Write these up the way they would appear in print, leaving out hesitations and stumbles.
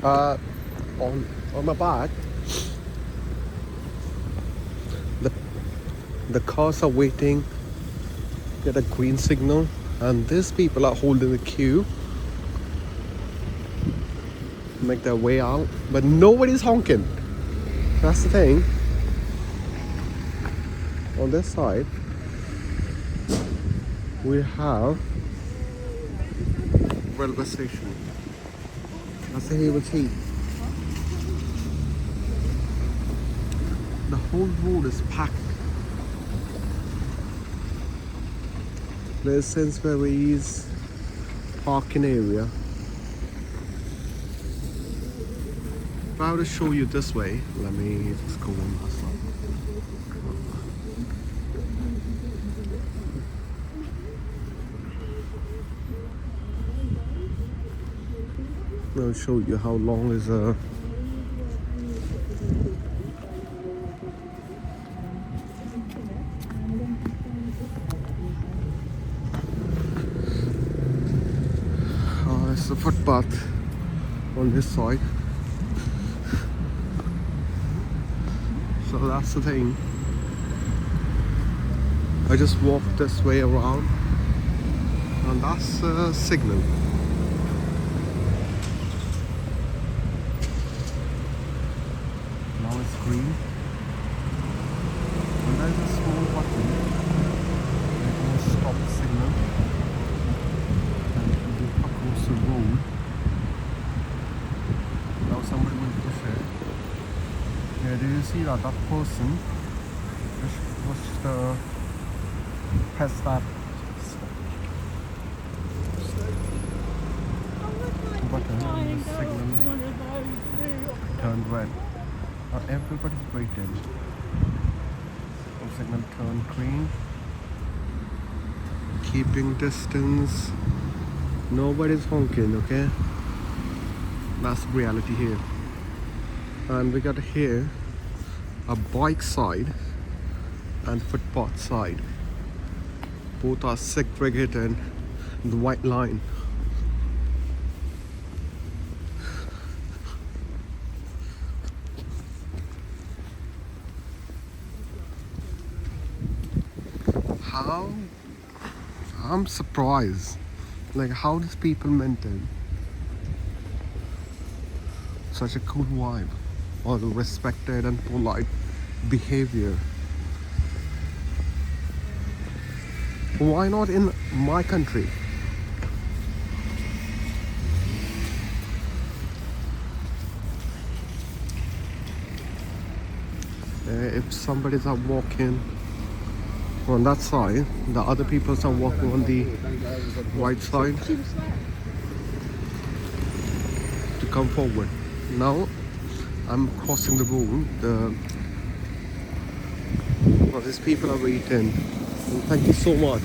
Uh, on my back, the the cars are waiting, get a green signal, and these people are holding the queue, make their way out, but nobody's honking. That's the thing. On this side, we have railway station. That's the Haywards Heath. The whole road is packed. There's Sainsbury's parking area. If I were to show you this way, let me just go on that side. I'll show you how long is a it's a footpath on this side. So that's the thing. I just walk this way around, and that's a signal. Now it's green, and there's a small button that will stop the signal, and you go across the road. Now somebody will push it. Yeah, do you see that person just pushed the press that button and the signal turned red. Now everybody's waiting. The signal turned green. Keeping distance. Nobody's honking, okay? That's reality here. And we got here a bike side and footpath side. Both are segregated in the white line. How? I'm surprised. Like, how does people maintain such a cool vibe or respected and polite behavior? Why not in my country? If somebody's out walking on that side, the other people are walking on the right side to come forward. Now I'm crossing the road. These people are waiting. And thank you so much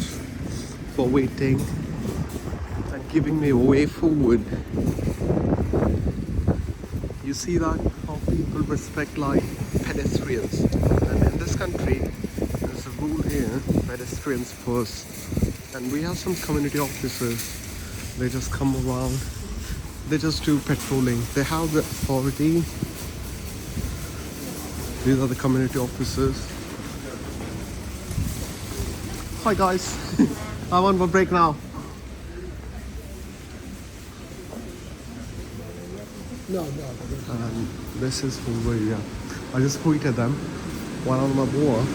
for waiting and giving me a way forward. You see that how people respect like pedestrians, and in this country there's a rule here: pedestrians first. And we have some community officers. They just come around. They just do patrolling. They have the authority. These are the community officers. Hi guys, I'm on my break now. No. This is over here. I just greeted them. One on my board.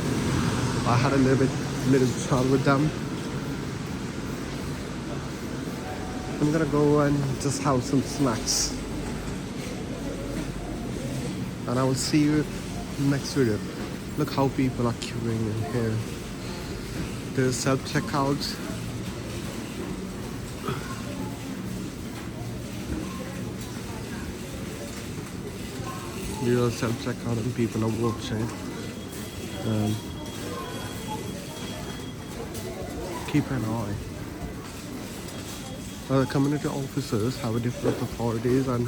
I had a little chat with them. I'm gonna go and just have some snacks. And I will see you in the next video. Look how people are queuing in here. There's self-checkouts. These are self-checkout and people are watching. Keep an eye. The community officers have different authorities, and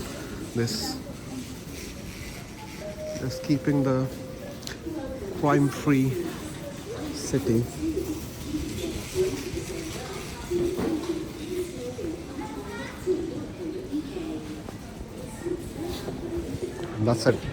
this is keeping the crime-free city. And that's it.